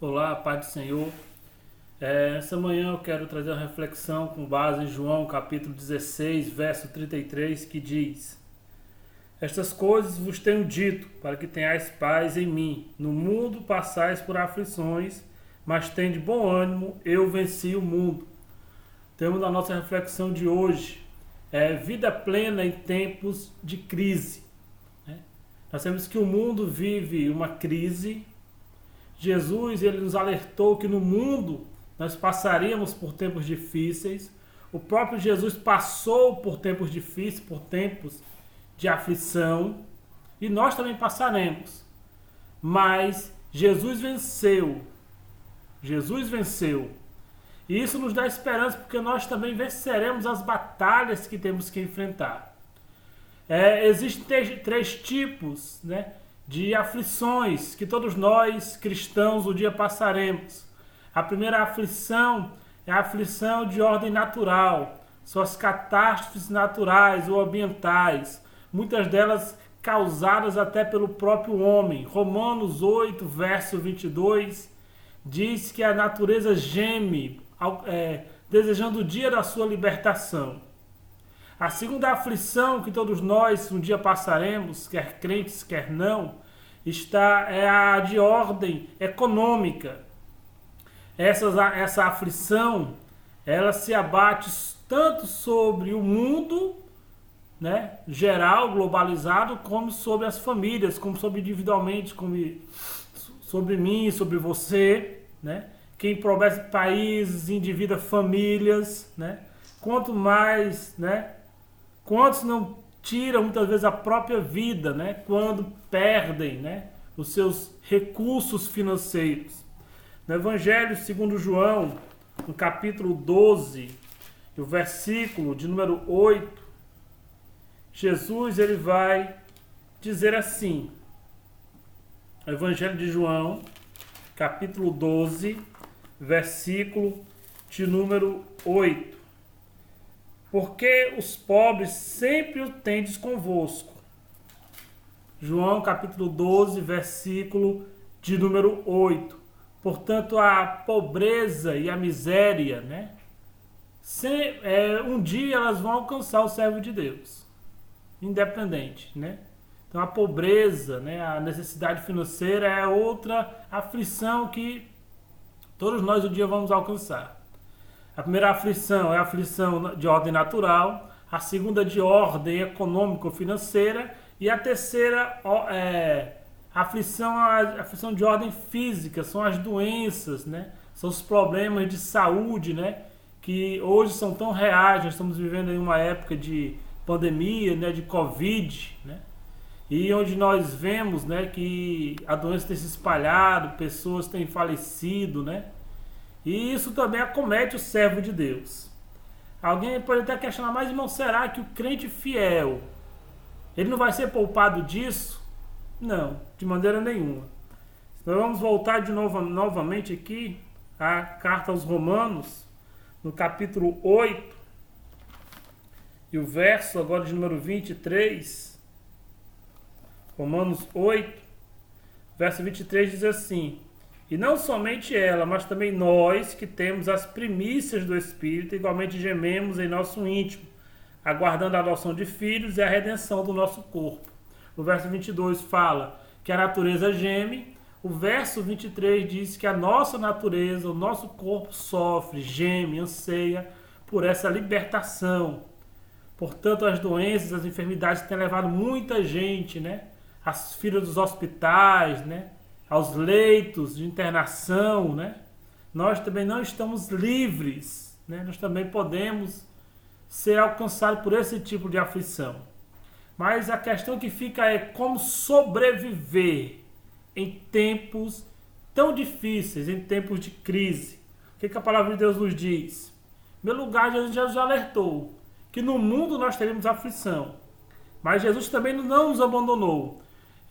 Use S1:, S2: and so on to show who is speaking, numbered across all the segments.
S1: Olá, Pai do Senhor. Essa manhã eu quero trazer uma reflexão com base em João capítulo 16, verso 33, que diz: Estas coisas vos tenho dito, para que tenhais paz em mim. No mundo passais por aflições, mas tende bom ânimo, eu venci o mundo. Temos a nossa reflexão de hoje, vida plena em tempos de crise. Nós sabemos que o mundo vive uma crise. Jesus ele nos alertou que no mundo nós passaríamos por tempos difíceis. O próprio Jesus passou por tempos difíceis, por tempos de aflição, e nós também passaremos. Mas Jesus venceu. Jesus venceu. E isso nos dá esperança, porque nós também venceremos as batalhas que temos que enfrentar. Existem três tipos, de aflições que todos nós cristãos um dia passaremos. A primeira aflição é a aflição de ordem natural, são as catástrofes naturais ou ambientais, muitas delas causadas até pelo próprio homem. Romanos 8, verso 22, diz que a natureza geme, desejando o dia da sua libertação. A segunda aflição que todos nós um dia passaremos, quer crentes, quer não, é a de ordem econômica. Essa aflição, ela se abate tanto sobre o mundo, geral, globalizado, como sobre as famílias, como sobre individualmente, como sobre mim, sobre você, que empobrece países, endivida famílias, Quanto mais, quantos não tiram muitas vezes a própria vida, quando perdem, os seus recursos financeiros. No Evangelho segundo João, no capítulo 12, o versículo de número 8, Jesus ele vai dizer assim, Evangelho de João, capítulo 12, versículo de número 8. Porque os pobres sempre o tendes convosco. João capítulo 12, versículo de número 8. Portanto, a pobreza e a miséria, um dia elas vão alcançar o servo de Deus. Independente, Então a pobreza, a necessidade financeira é outra aflição que todos nós um dia vamos alcançar. A primeira aflição é a aflição de ordem natural, a segunda de ordem econômico-financeira e a terceira a aflição de ordem física, são as doenças, são os problemas de saúde, que hoje são tão reais. Nós estamos vivendo em uma época de pandemia, de Covid, e onde nós vemos que a doença tem se espalhado, pessoas têm falecido, E isso também acomete o servo de Deus. Alguém pode até questionar, mas irmão, será que o crente fiel, ele não vai ser poupado disso? Não, de maneira nenhuma. Nós vamos voltar novamente aqui à carta aos Romanos, no capítulo 8, e o verso agora de número 23. Romanos 8, verso 23 diz assim: E não somente ela, mas também nós que temos as primícias do Espírito, igualmente gememos em nosso íntimo, aguardando a adoção de filhos e a redenção do nosso corpo. O verso 22 fala que a natureza geme. O verso 23 diz que a nossa natureza, o nosso corpo sofre, geme, anseia por essa libertação. Portanto, as doenças, as enfermidades têm levado muita gente, as filas dos hospitais, aos leitos de internação, Nós também não estamos livres, Nós também podemos ser alcançados por esse tipo de aflição. Mas a questão que fica é como sobreviver em tempos tão difíceis, em tempos de crise. O que a palavra de Deus nos diz? Em meu lugar, Jesus já nos alertou que no mundo nós teremos aflição, mas Jesus também não nos abandonou.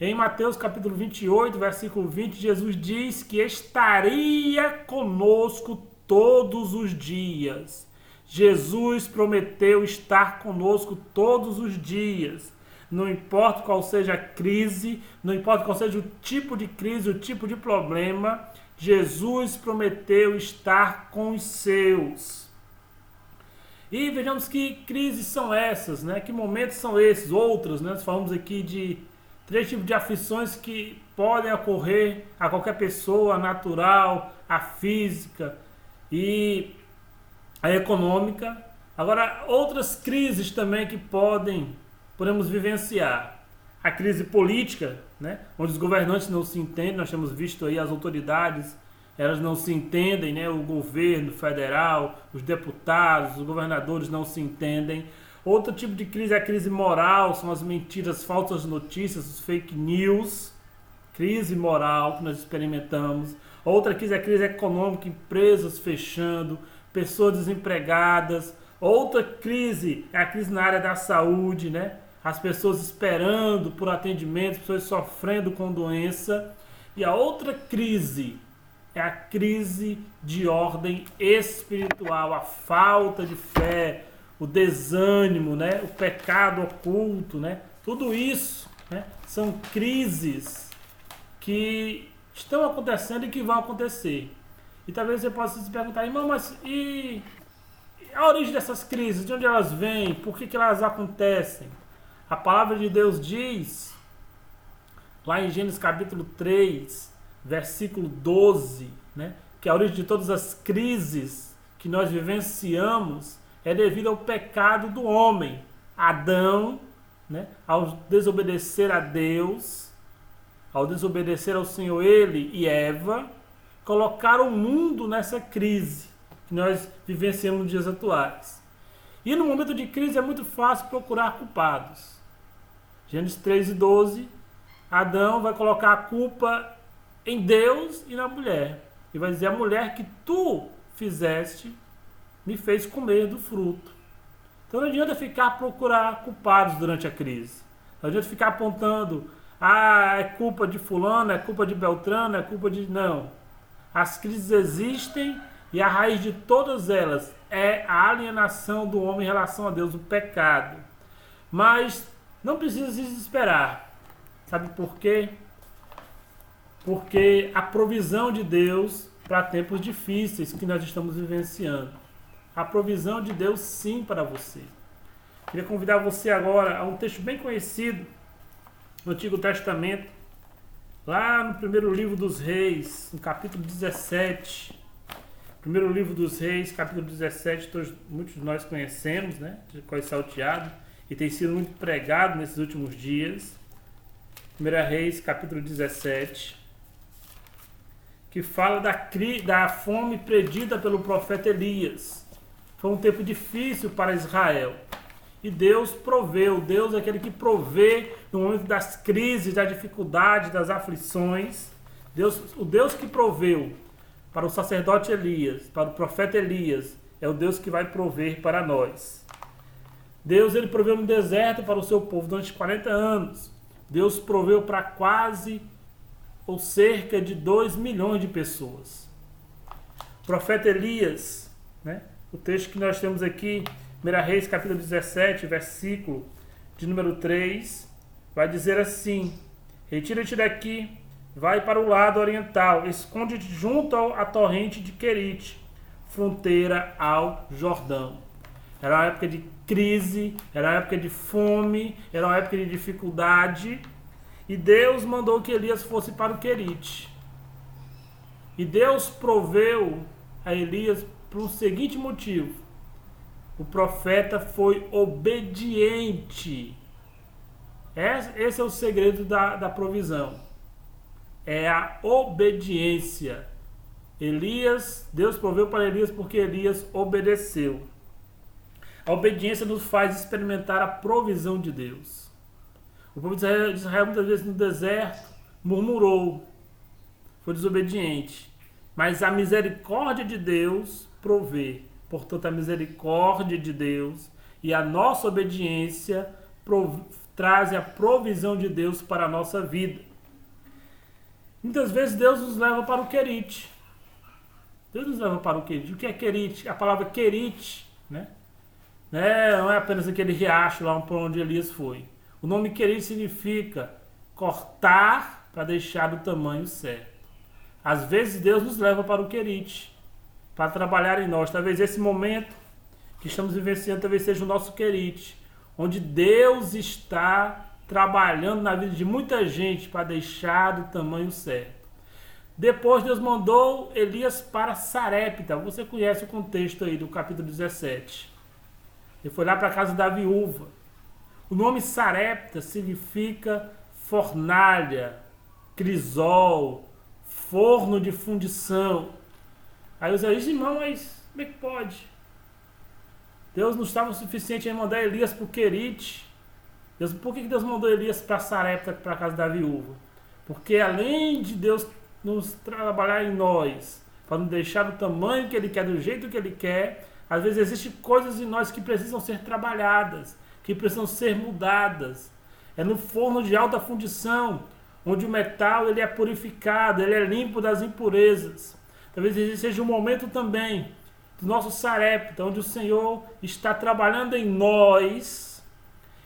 S1: Em Mateus capítulo 28, versículo 20, Jesus diz que estaria conosco todos os dias. Jesus prometeu estar conosco todos os dias. não importa qual seja a crise, não importa qual seja o tipo de crise, o tipo de problema, Jesus prometeu estar com os seus. E vejamos que crises são essas, né? Que momentos são esses? Outros, né? Nós falamos aqui de 3 tipos de aflições que podem ocorrer a qualquer pessoa, a natural, a física e a econômica. Agora, outras crises também que podemos vivenciar. A crise política, né? Onde os governantes não se entendem, nós temos visto aí as autoridades, elas não se entendem, né? O governo federal, os deputados, os governadores não se entendem. Outro tipo de crise é a crise moral, são as mentiras, falsas notícias, os fake news, crise moral que nós experimentamos. Outra crise é a crise econômica, empresas fechando, pessoas desempregadas. Outra crise é a crise na área da saúde, né? As pessoas esperando por atendimento, pessoas sofrendo com doença. E a outra crise é a crise de ordem espiritual, a falta de fé, o desânimo, né? O pecado oculto, né? Tudo isso, né? São crises que estão acontecendo e que vão acontecer. E talvez você possa se perguntar, irmão, mas e a origem dessas crises? De onde elas vêm? Por que elas acontecem? A palavra de Deus diz, lá em Gênesis capítulo 3, versículo 12, né, que a origem de todas as crises que nós vivenciamos é devido ao pecado do homem. Adão, né, ao desobedecer a Deus, ao desobedecer ao Senhor, ele e Eva, colocaram o mundo nessa crise que nós vivenciamos nos dias atuais. E no momento de crise é muito fácil procurar culpados. Gênesis 3 e 12, Adão vai colocar a culpa em Deus e na mulher. E vai dizer, a mulher que tu fizeste me fez comer do fruto. Então não adianta ficar procurar culpados durante a crise. Não adianta ficar apontando, é culpa de fulano, é culpa de Beltrano, é culpa de... Não. As crises existem e a raiz de todas elas é a alienação do homem em relação a Deus, o pecado. Mas não precisa se desesperar. Sabe por quê? Porque a provisão de Deus para tempos difíceis que nós estamos vivenciando. A provisão de Deus sim para você. Queria convidar você agora a um texto bem conhecido no Antigo Testamento, lá no primeiro livro dos Reis, no capítulo 17. Primeiro livro dos Reis, capítulo 17, muitos de nós conhecemos, né? De Cois Salteado, e tem sido muito pregado nesses últimos dias. 1 Reis, capítulo 17, que fala da fome predita pelo profeta Elias. Foi um tempo difícil para Israel. E Deus proveu. Deus é aquele que provê no momento das crises, das dificuldades, das aflições. O Deus que proveu para o sacerdote Elias, para o profeta Elias, é o Deus que vai prover para nós. Deus, ele proveu no deserto para o seu povo durante 40 anos. Deus proveu para quase ou cerca de 2 milhões de pessoas. O profeta Elias, né? O texto que nós temos aqui, 1 Reis, capítulo 17, versículo de número 3, vai dizer assim: retira-te daqui, vai para o lado oriental, esconde-te junto à torrente de Querite, fronteira ao Jordão. Era uma época de crise, era uma época de fome, era uma época de dificuldade, e Deus mandou que Elias fosse para o Querite. E Deus proveu a Elias por um seguinte motivo: o profeta foi obediente. Esse é o segredo da provisão. É a obediência. Deus proveu para Elias porque Elias obedeceu. A obediência nos faz experimentar a provisão de Deus. O povo de Israel muitas vezes no deserto murmurou, foi desobediente. Mas a misericórdia de Deus provê. Portanto, a misericórdia de Deus e a nossa obediência trazem a provisão de Deus para a nossa vida. Muitas vezes Deus nos leva para o Querite. Deus nos leva para o Querite. O que é Querite? A palavra Querite, né? Não é apenas aquele riacho lá por onde Elias foi. O nome querido significa cortar para deixar do tamanho certo. Às vezes Deus nos leva para o querite, para trabalhar em nós. Talvez esse momento que estamos vivenciando talvez seja o nosso querite, onde Deus está trabalhando na vida de muita gente para deixar do tamanho certo. Depois Deus mandou Elias para Sarepta. Você conhece o contexto aí do capítulo 17. Ele foi lá para a casa da viúva. O nome Sarepta significa fornalha, crisol, forno de fundição. Aí os israelitas, irmão, mas como é que pode? Deus não estava o suficiente em mandar Elias para o querite. Por que Deus mandou Elias para Sarepta, para a casa da viúva? Porque além de Deus nos trabalhar em nós, para nos deixar do tamanho que Ele quer, do jeito que Ele quer, às vezes existem coisas em nós que precisam ser trabalhadas, que precisam ser mudadas. É no forno de alta fundição, onde o metal ele é purificado, ele é limpo das impurezas. Talvez esse seja um momento também do nosso Sarepta, onde o Senhor está trabalhando em nós,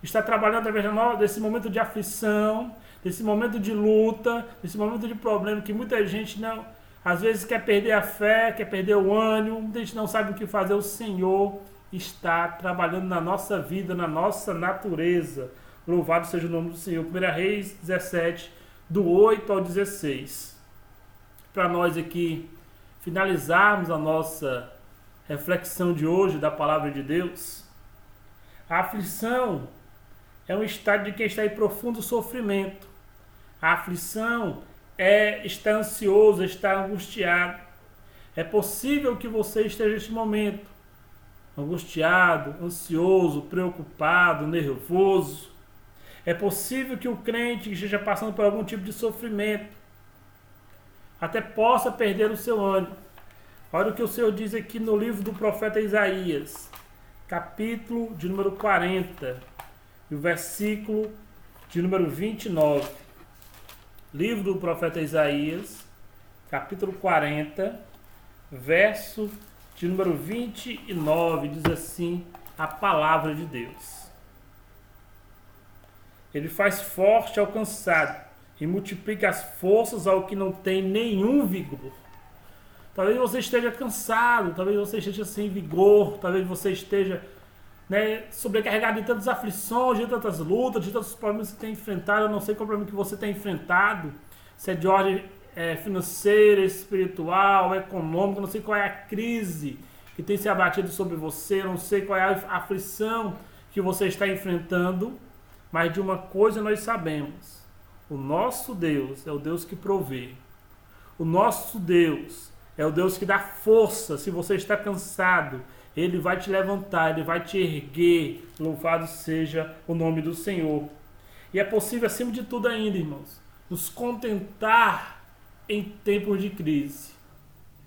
S1: está trabalhando através desse momento de aflição, desse momento de luta, desse momento de problema que muita gente não, às vezes quer perder a fé, quer perder o ânimo, muita gente não sabe o que fazer. O Senhor está trabalhando na nossa vida, na nossa natureza. Louvado seja o nome do Senhor. 1 Reis 17, do 8 ao 16. Para nós aqui finalizarmos a nossa reflexão de hoje da palavra de Deus, a aflição é um estado de quem está em profundo sofrimento. A aflição é estar ansioso, estar angustiado. É possível que você esteja neste momento angustiado, ansioso, preocupado, nervoso. É possível que o crente que esteja passando por algum tipo de sofrimento até possa perder o seu ânimo. Olha o que o Senhor diz aqui no livro do profeta Isaías, capítulo de número 40, e o versículo de número 29. Livro do profeta Isaías, capítulo 40, verso de número 29, diz assim a palavra de Deus. Ele faz forte ao cansado e multiplica as forças ao que não tem nenhum vigor. Talvez você esteja cansado, talvez você esteja sem vigor, talvez você esteja sobrecarregado de tantas aflições, de tantas lutas, de tantos problemas que tem enfrentado. Eu não sei qual é o problema que você tem enfrentado, se é de ordem financeira, espiritual, econômica, não sei qual é a crise que tem se abatido sobre você, não sei qual é a aflição que você está enfrentando, mas de uma coisa nós sabemos: o nosso Deus é o Deus que provê, o nosso Deus é o Deus que dá força. Se você está cansado, Ele vai te levantar, Ele vai te erguer. Louvado seja o nome do Senhor. E é possível, acima de tudo ainda, irmãos, nos contentar em tempos de crise.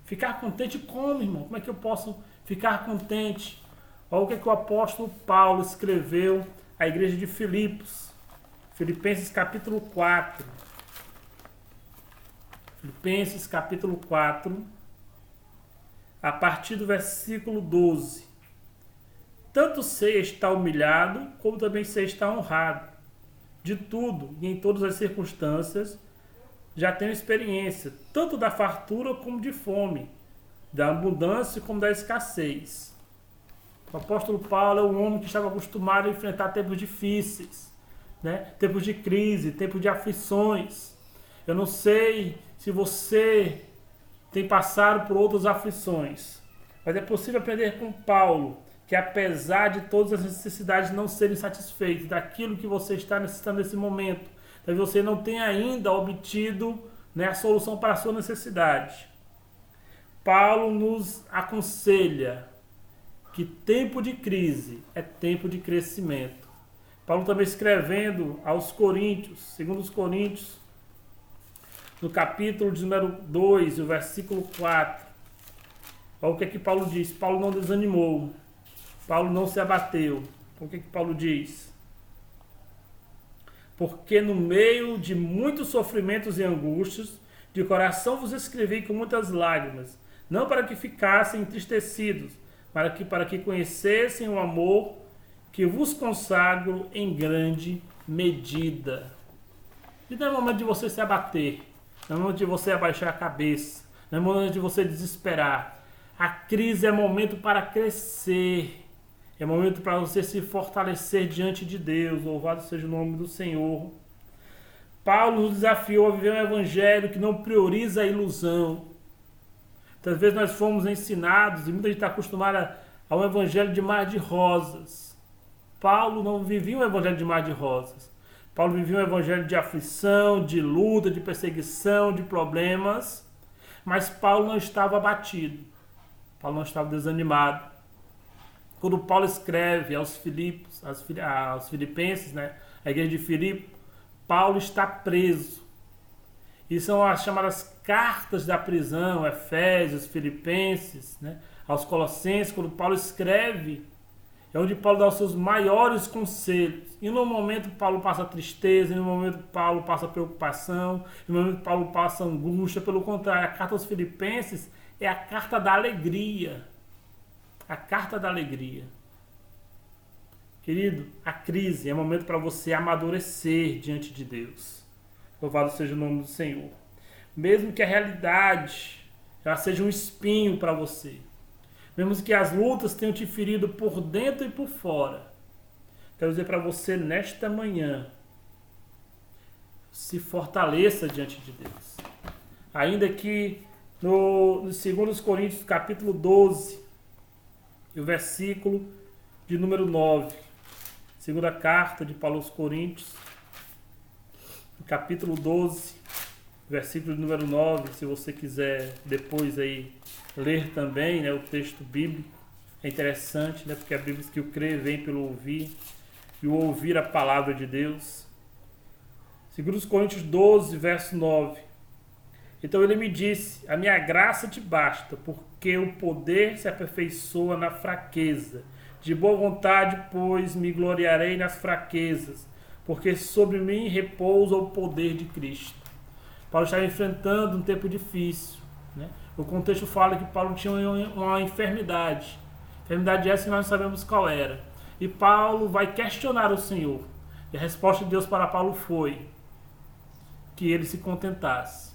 S1: Ficar contente como, irmão? Como é que eu posso ficar contente? Olha o que o apóstolo Paulo escreveu à igreja de Filipos. Filipenses capítulo 4. Filipenses capítulo 4. A partir do versículo 12. Tanto sei estar humilhado, como também sei estar honrado. De tudo e em todas as circunstâncias, já tenho experiência, tanto da fartura como de fome, da abundância como da escassez. O apóstolo Paulo é um homem que estava acostumado a enfrentar tempos difíceis, tempos de crise, tempos de aflições. Eu não sei se você tem passado por outras aflições, mas é possível aprender com Paulo que, apesar de todas as necessidades não serem satisfeitas daquilo que você está necessitando nesse momento, talvez você não tenha ainda obtido a solução para a sua necessidade, Paulo nos aconselha que tempo de crise é tempo de crescimento. Paulo também escrevendo aos Coríntios, segundo os Coríntios, no capítulo de número 2, o versículo 4. Olha o que Paulo diz. Paulo não desanimou. Paulo não se abateu. O que Paulo diz? Porque no meio de muitos sofrimentos e angústias, de coração vos escrevi com muitas lágrimas, não para que ficassem entristecidos, para que conhecessem o amor que vos consagro em grande medida. E não é momento de você se abater, não é momento de você abaixar a cabeça, não é momento de você desesperar. A crise é momento para crescer, é momento para você se fortalecer diante de Deus. Louvado seja o nome do Senhor. Paulo nos desafiou a viver um evangelho que não prioriza a ilusão. Muitas vezes nós fomos ensinados, e muita gente está acostumada a um evangelho de mar de rosas. Paulo não vivia um evangelho de mar de rosas. Paulo vivia um evangelho de aflição, de luta, de perseguição, de problemas. Mas Paulo não estava abatido. Paulo não estava desanimado. Quando Paulo escreve aos Filipenses, né, a igreja de Filipe, Paulo está preso. E são as chamadas cartas da prisão, Efésios, Filipenses, né, aos Colossenses. Quando Paulo escreve, é onde Paulo dá os seus maiores conselhos. E no momento Paulo passa tristeza, e no momento Paulo passa preocupação, e no momento Paulo passa angústia. Pelo contrário, a carta aos Filipenses é a carta da alegria. A carta da alegria. Querido, a crise é momento para você amadurecer diante de Deus. Louvado seja o nome do Senhor. Mesmo que a realidade ela seja um espinho para você, mesmo que as lutas tenham te ferido por dentro e por fora, quero dizer para você nesta manhã, se fortaleça diante de Deus. Ainda que no 2 Coríntios capítulo 12, e o versículo de número 9, segunda carta de Paulo aos Coríntios, capítulo 12, versículo de número 9, se você quiser depois aí ler também, né, o texto bíblico, é interessante, né, porque a Bíblia diz que o crer vem pelo ouvir, e o ouvir a palavra de Deus. 2 Coríntios 12, verso 9. Então ele me disse, a minha graça te basta, porque o poder se aperfeiçoa na fraqueza. De boa vontade, pois, me gloriarei nas fraquezas, porque sobre mim repousa o poder de Cristo. Paulo estava enfrentando um tempo difícil, né? O contexto fala que Paulo tinha uma enfermidade. Enfermidade essa que nós não sabemos qual era. E Paulo vai questionar o Senhor. E a resposta de Deus para Paulo foi que ele se contentasse,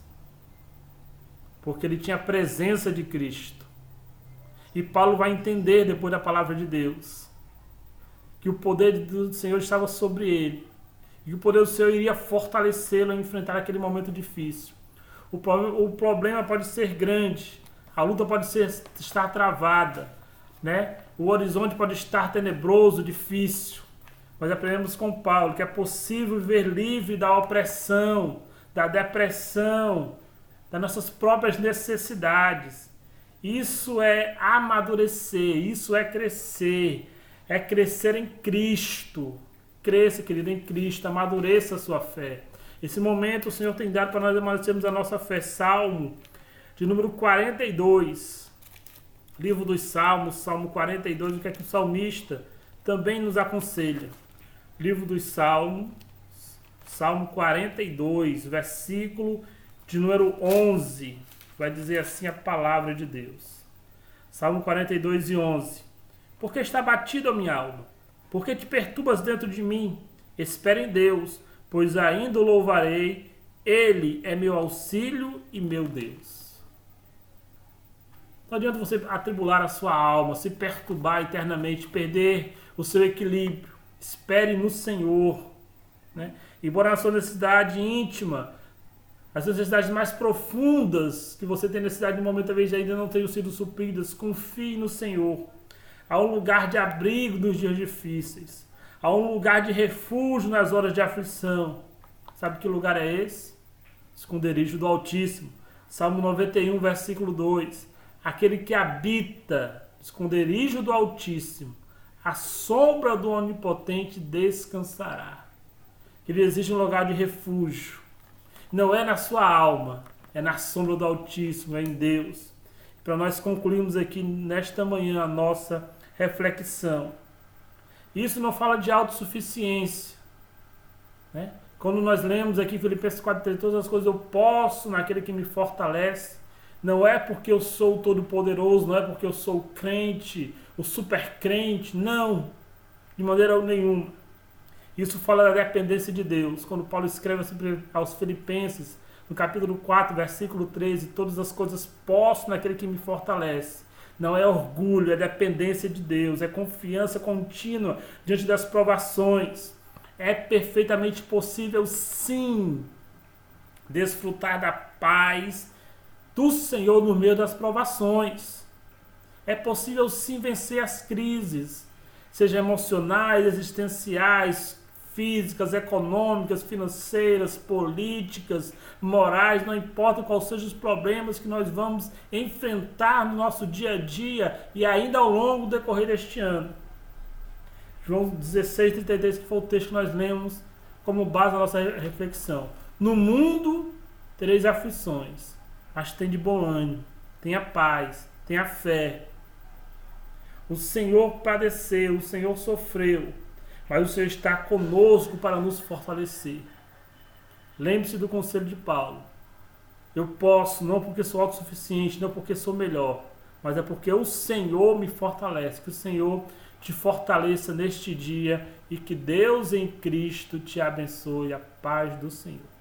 S1: porque ele tinha a presença de Cristo. E Paulo vai entender, depois da palavra de Deus, que o poder do Senhor estava sobre ele. E o poder do Senhor iria fortalecê-lo a enfrentar aquele momento difícil. O problema pode ser grande, a luta pode estar travada, né? O horizonte pode estar tenebroso, difícil. Mas aprendemos com Paulo que é possível viver livre da opressão, da depressão, das nossas próprias necessidades. Isso é amadurecer, isso é crescer em Cristo. Cresça, querido, em Cristo, amadureça a sua fé. Esse momento o Senhor tem dado para nós amadurecermos a nossa fé. Salmo de número 42, livro dos Salmos, Salmo 42, o que é que o salmista também nos aconselha? Livro dos Salmos, Salmo 42, versículo de número 11, vai dizer assim a palavra de Deus. Salmo 42 e 11. Porque está batida a minha alma? Porque te perturbas dentro de mim? Espera em Deus, pois ainda o louvarei. Ele é meu auxílio e meu Deus. Não adianta você atribular a sua alma, se perturbar eternamente, perder o seu equilíbrio. Espere no Senhor, né? Embora na sua necessidade íntima, as necessidades mais profundas que você tem necessidade no momento, talvez ainda não tenham sido supridas, confie no Senhor. Há um lugar de abrigo nos dias difíceis. Há um lugar de refúgio nas horas de aflição. Sabe que lugar é esse? Esconderijo do Altíssimo. Salmo 91, versículo 2. Aquele que habita esconderijo do Altíssimo, a sombra do Onipotente descansará. Ele existe um lugar de refúgio. Não é na sua alma, é na sombra do Altíssimo, é em Deus. Para nós concluirmos aqui nesta manhã a nossa reflexão. Isso não fala de autossuficiência, né? Quando nós lemos aqui Filipenses 4:3, todas as coisas eu posso naquele que me fortalece. Não é porque eu sou todo-poderoso, não é porque eu sou crente, o super crente, não, de maneira nenhuma. Isso fala da dependência de Deus. Quando Paulo escreve aos Filipenses, no capítulo 4, versículo 13, todas as coisas posso naquele que me fortalece. Não é orgulho, é dependência de Deus, é confiança contínua diante das provações. É perfeitamente possível, sim, desfrutar da paz do Senhor no meio das provações. É possível, sim, vencer as crises, seja emocionais, existenciais, físicas, econômicas, financeiras, políticas, morais, não importa quais sejam os problemas que nós vamos enfrentar no nosso dia a dia e ainda ao longo do decorrer deste ano. João 16:33, que foi o texto que nós lemos como base da nossa reflexão. No mundo tereis aflições, mas tem de bom ânimo, tenha paz, tenha fé. O Senhor padeceu, o Senhor sofreu, mas o Senhor está conosco para nos fortalecer. Lembre-se do conselho de Paulo. Eu posso, não porque sou autossuficiente, não porque sou melhor, mas é porque o Senhor me fortalece. Que o Senhor te fortaleça neste dia e que Deus em Cristo te abençoe. A paz do Senhor.